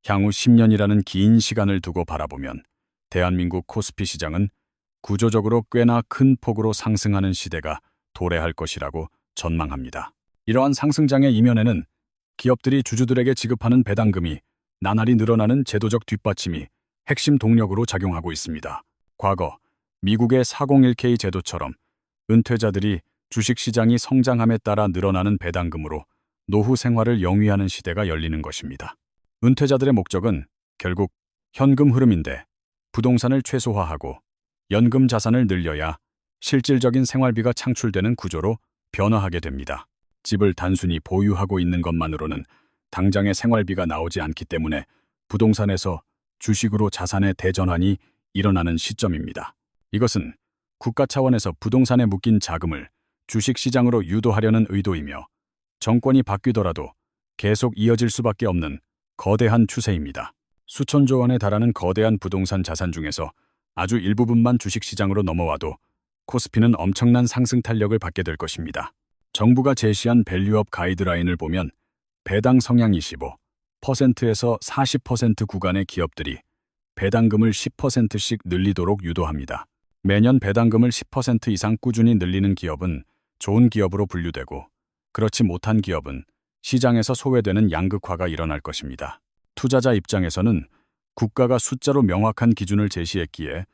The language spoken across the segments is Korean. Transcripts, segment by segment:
향후 10년이라는 긴 시간을 두고 바라보면 대한민국 코스피 시장은 구조적으로 꽤나 큰 폭으로 상승하는 시대가 도래할 것이라고 전망합니다. 이러한 상승장의 이면에는 기업들이 주주들에게 지급하는 배당금이 나날이 늘어나는 제도적 뒷받침이 핵심 동력으로 작용하고 있습니다. 과거 미국의 401k 제도처럼 은퇴자들이 주식시장이 성장함에 따라 늘어나는 배당금으로 노후 생활을 영위하는 시대가 열리는 것입니다. 은퇴자들의 목적은 결국 현금 흐름인데 부동산을 최소화하고 연금 자산을 늘려야 실질적인 생활비가 창출되는 구조로 변화하게 됩니다. 집을 단순히 보유하고 있는 것만으로는 당장의 생활비가 나오지 않기 때문에 부동산에서 주식으로 자산의 대전환이 일어나는 시점입니다. 이것은 국가 차원에서 부동산에 묶인 자금을 주식시장으로 유도하려는 의도이며 정권이 바뀌더라도 계속 이어질 수밖에 없는 거대한 추세입니다. 수천조 원에 달하는 거대한 부동산 자산 중에서 아주 일부분만 주식시장으로 넘어와도 코스피는 엄청난 상승 탄력을 받게 될 것입니다. 정부가 제시한 밸류업 가이드라인을 보면 배당 성향 25%에서 40% 구간의 기업들이 배당금을 10%씩 늘리도록 유도합니다. 매년 배당금을 10% 이상 꾸준히 늘리는 기업은 좋은 기업으로 분류되고 그렇지 못한 기업은 시장에서 소외되는 양극화가 일어날 것입니다. 투자자 입장에서는 국가가 숫자로 명확한 기준을 제시했기에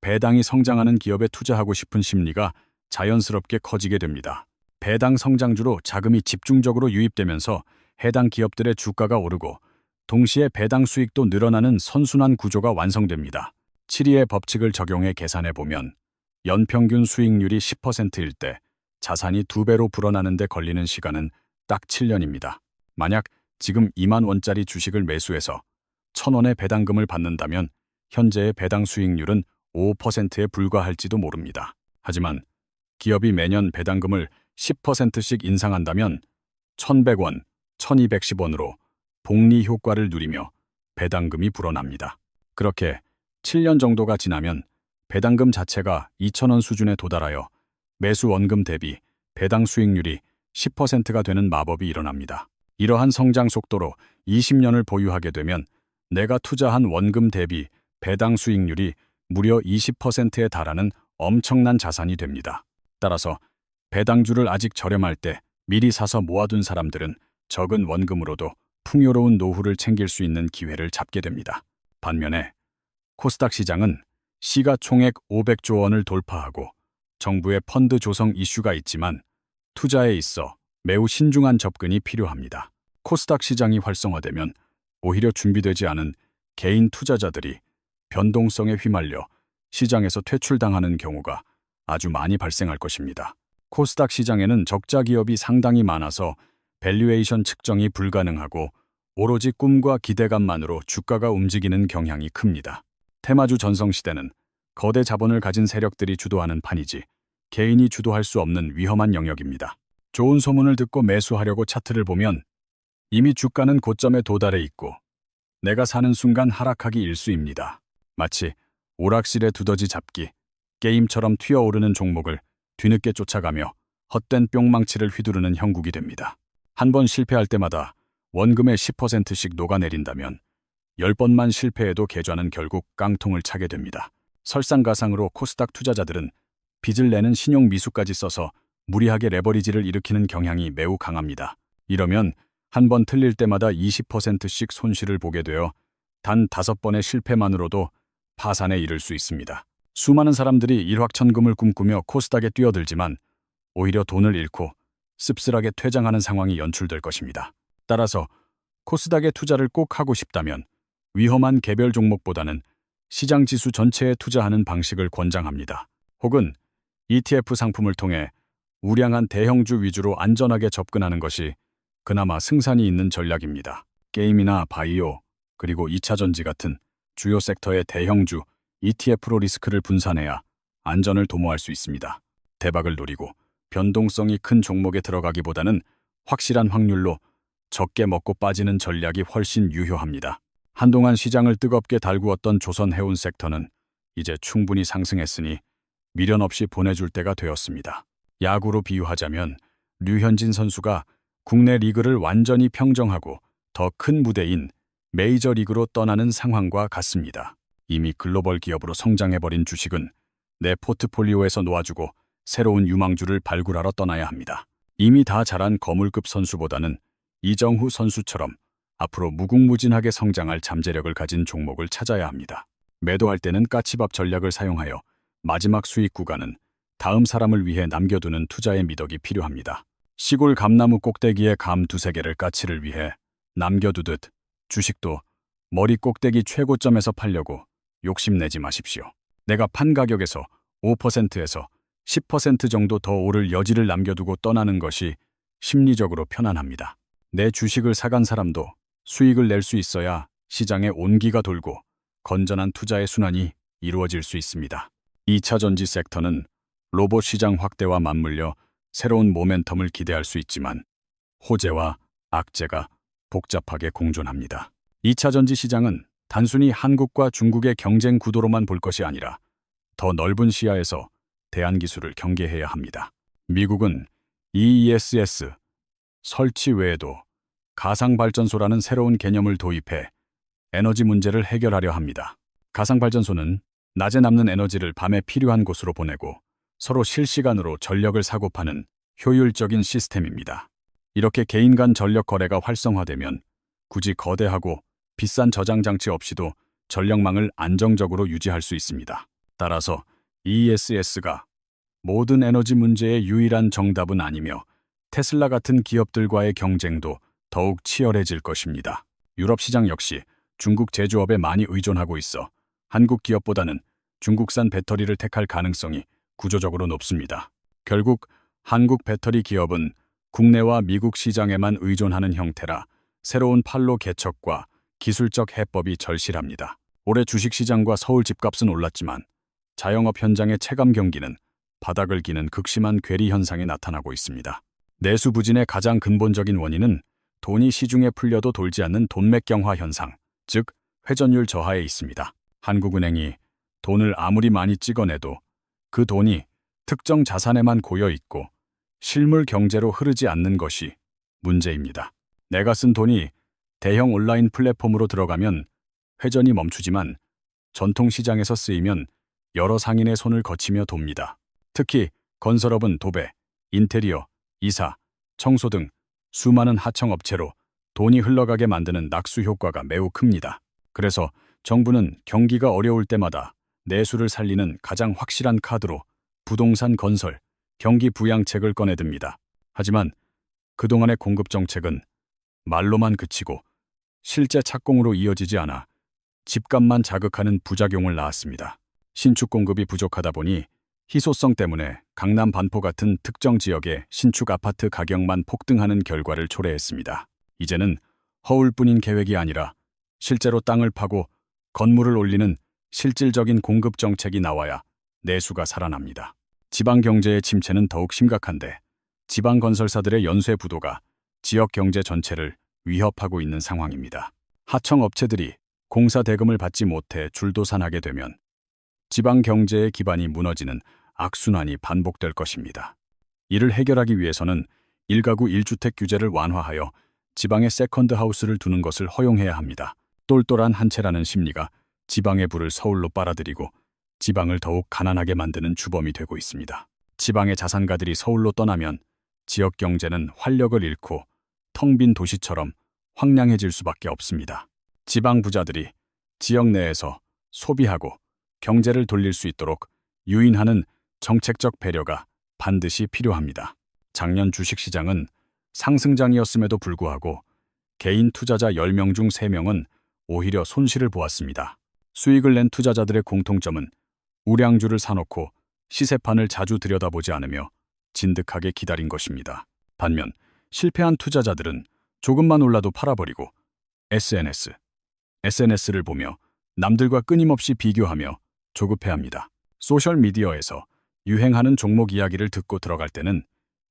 배당이 성장하는 기업에 투자하고 싶은 심리가 자연스럽게 커지게 됩니다. 배당 성장주로 자금이 집중적으로 유입되면서 해당 기업들의 주가가 오르고 동시에 배당 수익도 늘어나는 선순환 구조가 완성됩니다. 7위의 법칙을 적용해 계산해보면 연평균 수익률이 10%일 때 자산이 2배로 불어나는 데 걸리는 시간은 딱 7년입니다. 만약 지금 2만 원짜리 주식을 매수해서 1,000원의 배당금을 받는다면 현재의 배당 수익률은 5%에 불과할지도 모릅니다. 하지만 기업이 매년 배당금을 10%씩 인상한다면 1,100원, 1,210원으로 복리 효과를 누리며 배당금이 불어납니다. 그렇게 7년 정도가 지나면 배당금 자체가 2,000원 수준에 도달하여 매수 원금 대비 배당 수익률이 10%가 되는 마법이 일어납니다. 이러한 성장 속도로 20년을 보유하게 되면 내가 투자한 원금 대비 배당 수익률이 무려 20%에 달하는 엄청난 자산이 됩니다. 따라서 배당주를 아직 저렴할 때 미리 사서 모아둔 사람들은 적은 원금으로도 풍요로운 노후를 챙길 수 있는 기회를 잡게 됩니다. 반면에 코스닥 시장은 시가총액 500조 원을 돌파하고 정부의 펀드 조성 이슈가 있지만 투자에 있어 매우 신중한 접근이 필요합니다. 코스닥 시장이 활성화되면 오히려 준비되지 않은 개인 투자자들이 변동성에 휘말려 시장에서 퇴출당하는 경우가 아주 많이 발생할 것입니다. 코스닥 시장에는 적자 기업이 상당히 많아서 밸류에이션 측정이 불가능하고 오로지 꿈과 기대감만으로 주가가 움직이는 경향이 큽니다. 테마주 전성시대는 거대 자본을 가진 세력들이 주도하는 판이지 개인이 주도할 수 없는 위험한 영역입니다. 좋은 소문을 듣고 매수하려고 차트를 보면 이미 주가는 고점에 도달해 있고 내가 사는 순간 하락하기 일쑤입니다. 마치 오락실에 두더지 잡기, 게임처럼 튀어오르는 종목을 뒤늦게 쫓아가며 헛된 뿅망치를 휘두르는 형국이 됩니다. 한 번 실패할 때마다 원금의 10%씩 녹아내린다면 10번만 실패해도 계좌는 결국 깡통을 차게 됩니다. 설상가상으로 코스닥 투자자들은 빚을 내는 신용 미수까지 써서 무리하게 레버리지를 일으키는 경향이 매우 강합니다. 이러면 한 번 틀릴 때마다 20%씩 손실을 보게 되어 단 5번의 실패만으로도 파산에 이를 수 있습니다. 수많은 사람들이 일확천금을 꿈꾸며 코스닥에 뛰어들지만 오히려 돈을 잃고 씁쓸하게 퇴장하는 상황이 연출될 것입니다. 따라서 코스닥에 투자를 꼭 하고 싶다면 위험한 개별 종목보다는 시장 지수 전체에 투자하는 방식을 권장합니다. 혹은 ETF 상품을 통해 우량한 대형주 위주로 안전하게 접근하는 것이 그나마 승산이 있는 전략입니다. 게임이나 바이오, 그리고 2차전지 같은 주요 섹터의 대형주 ETF로 리스크를 분산해야 안전을 도모할 수 있습니다. 대박을 노리고 변동성이 큰 종목에 들어가기보다는 확실한 확률로 적게 먹고 빠지는 전략이 훨씬 유효합니다. 한동안 시장을 뜨겁게 달구었던 조선해운 섹터는 이제 충분히 상승했으니 미련 없이 보내줄 때가 되었습니다. 야구로 비유하자면 류현진 선수가 국내 리그를 완전히 평정하고 더 큰 무대인 메이저리그로 떠나는 상황과 같습니다. 이미 글로벌 기업으로 성장해버린 주식은 내 포트폴리오에서 놓아주고 새로운 유망주를 발굴하러 떠나야 합니다. 이미 다 자란 거물급 선수보다는 이정후 선수처럼 앞으로 무궁무진하게 성장할 잠재력을 가진 종목을 찾아야 합니다. 매도할 때는 까치밥 전략을 사용하여 마지막 수익 구간은 다음 사람을 위해 남겨두는 투자의 미덕이 필요합니다. 시골 감나무 꼭대기에 감 두세 개를 까치를 위해 남겨두듯 주식도 머리 꼭대기 최고점에서 팔려고 욕심내지 마십시오. 내가 판 가격에서 5%에서 10% 정도 더 오를 여지를 남겨두고 떠나는 것이 심리적으로 편안합니다. 내 주식을 사간 사람도 수익을 낼 수 있어야 시장에 온기가 돌고 건전한 투자의 순환이 이루어질 수 있습니다. 2차 전지 섹터는 로봇 시장 확대와 맞물려 새로운 모멘텀을 기대할 수 있지만 호재와 악재가 복잡하게 공존합니다. 2차 전지 시장은 단순히 한국과 중국의 경쟁 구도로만 볼 것이 아니라 더 넓은 시야에서 대한기술을 경계해야 합니다. 미국은 EESS 설치 외에도 가상발전소라는 새로운 개념을 도입해 에너지 문제를 해결하려 합니다. 가상발전소는 낮에 남는 에너지를 밤에 필요한 곳으로 보내고 서로 실시간으로 전력을 사고 파는 효율적인 시스템입니다. 이렇게 개인 간 전력 거래가 활성화되면 굳이 거대하고 비싼 저장 장치 없이도 전력망을 안정적으로 유지할 수 있습니다. 따라서 ESS가 모든 에너지 문제의 유일한 정답은 아니며 테슬라 같은 기업들과의 경쟁도 더욱 치열해질 것입니다. 유럽 시장 역시 중국 제조업에 많이 의존하고 있어 한국 기업보다는 중국산 배터리를 택할 가능성이 구조적으로 높습니다. 결국 한국 배터리 기업은 국내와 미국 시장에만 의존하는 형태라 새로운 판로 개척과 기술적 해법이 절실합니다. 올해 주식시장과 서울 집값은 올랐지만 자영업 현장의 체감 경기는 바닥을 기는 극심한 괴리 현상이 나타나고 있습니다. 내수 부진의 가장 근본적인 원인은 돈이 시중에 풀려도 돌지 않는 돈맥경화 현상, 즉 회전율 저하에 있습니다. 한국은행이 돈을 아무리 많이 찍어내도 그 돈이 특정 자산에만 고여 있고 실물 경제로 흐르지 않는 것이 문제입니다. 내가 쓴 돈이 대형 온라인 플랫폼으로 들어가면 회전이 멈추지만 전통시장에서 쓰이면 여러 상인의 손을 거치며 돕니다. 특히 건설업은 도배, 인테리어, 이사, 청소 등 수많은 하청업체로 돈이 흘러가게 만드는 낙수 효과가 매우 큽니다. 그래서 정부는 경기가 어려울 때마다 내수를 살리는 가장 확실한 카드로 부동산 건설, 경기 부양책을 꺼내듭니다. 하지만 그동안의 공급 정책은 말로만 그치고 실제 착공으로 이어지지 않아 집값만 자극하는 부작용을 낳았습니다. 신축 공급이 부족하다 보니 희소성 때문에 강남 반포 같은 특정 지역의 신축 아파트 가격만 폭등하는 결과를 초래했습니다. 이제는 허울뿐인 계획이 아니라 실제로 땅을 파고 건물을 올리는 실질적인 공급 정책이 나와야 내수가 살아납니다. 지방 경제의 침체는 더욱 심각한데 지방 건설사들의 연쇄 부도가 지역 경제 전체를 위협하고 있는 상황입니다. 하청 업체들이 공사 대금을 받지 못해 줄도산하게 되면 지방 경제의 기반이 무너지는 악순환이 반복될 것입니다. 이를 해결하기 위해서는 1가구 1주택 규제를 완화하여 지방에 세컨드 하우스를 두는 것을 허용해야 합니다. 똘똘한 한 채라는 심리가 지방의 부를 서울로 빨아들이고 지방을 더욱 가난하게 만드는 주범이 되고 있습니다. 지방의 자산가들이 서울로 떠나면 지역 경제는 활력을 잃고 텅 빈 도시처럼 황량해질 수밖에 없습니다. 지방 부자들이 지역 내에서 소비하고 경제를 돌릴 수 있도록 유인하는 정책적 배려가 반드시 필요합니다. 작년 주식시장은 상승장이었음에도 불구하고 개인 투자자 10명 중 3명은 오히려 손실을 보았습니다. 수익을 낸 투자자들의 공통점은 우량주를 사놓고 시세판을 자주 들여다보지 않으며 진득하게 기다린 것입니다. 반면 실패한 투자자들은 조금만 올라도 팔아버리고 SNS를 보며 남들과 끊임없이 비교하며 조급해합니다. 소셜미디어에서 유행하는 종목 이야기를 듣고 들어갈 때는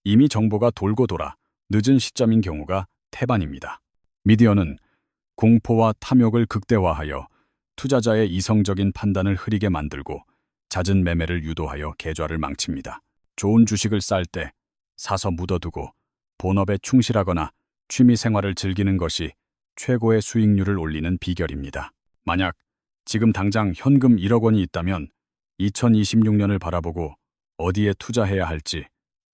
이미 정보가 돌고 돌아 늦은 시점인 경우가 태반입니다. 미디어는 공포와 탐욕을 극대화하여 투자자의 이성적인 판단을 흐리게 만들고 잦은 매매를 유도하여 계좌를 망칩니다. 좋은 주식을 쌀 때 사서 묻어두고 본업에 충실하거나 취미 생활을 즐기는 것이 최고의 수익률을 올리는 비결입니다. 만약 지금 당장 현금 1억 원이 있다면 2026년을 바라보고 어디에 투자해야 할지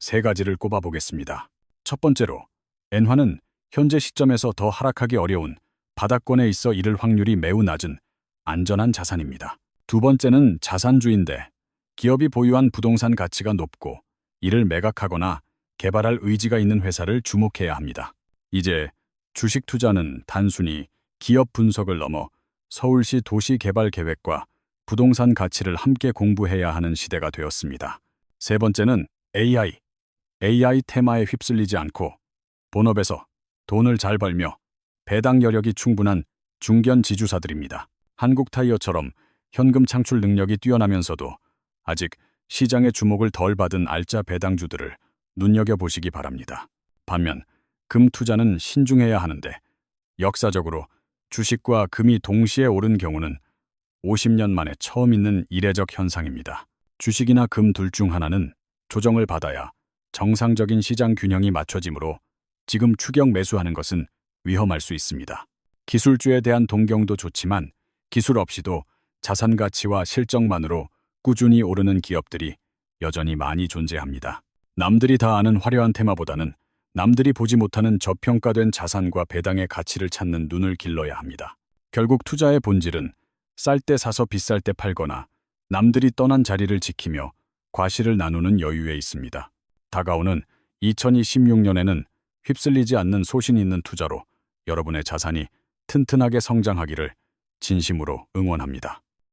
3가지를 꼽아보겠습니다. 첫 번째로, 엔화는 현재 시점에서 더 하락하기 어려운 바닥권에 있어 잃을 확률이 매우 낮은 안전한 자산입니다. 두 번째는 자산주인데 기업이 보유한 부동산 가치가 높고 이를 매각하거나 개발할 의지가 있는 회사를 주목해야 합니다. 이제 주식 투자는 단순히 기업 분석을 넘어 서울시 도시개발 계획과 부동산 가치를 함께 공부해야 하는 시대가 되었습니다. 세 번째는 AI 테마에 휩쓸리지 않고 본업에서 돈을 잘 벌며 배당 여력이 충분한 중견 지주사들입니다. 한국타이어처럼 현금 창출 능력이 뛰어나면서도 아직 시장의 주목을 덜 받은 알짜 배당주들을 눈여겨보시기 바랍니다. 반면 금 투자는 신중해야 하는데 역사적으로 주식과 금이 동시에 오른 경우는 50년 만에 처음 있는 이례적 현상입니다. 주식이나 금 둘 중 하나는 조정을 받아야 정상적인 시장 균형이 맞춰지므로 지금 추격 매수하는 것은 위험할 수 있습니다. 기술주에 대한 동경도 좋지만 기술 없이도 자산 가치와 실적만으로 꾸준히 오르는 기업들이 여전히 많이 존재합니다. 남들이 다 아는 화려한 테마보다는 남들이 보지 못하는 저평가된 자산과 배당의 가치를 찾는 눈을 길러야 합니다. 결국 투자의 본질은 쌀 때 사서 비쌀 때 팔거나 남들이 떠난 자리를 지키며 과실을 나누는 여유에 있습니다. 다가오는 2026년에는 휩쓸리지 않는 소신 있는 투자로 여러분의 자산이 튼튼하게 성장하기를 진심으로 응원합니다.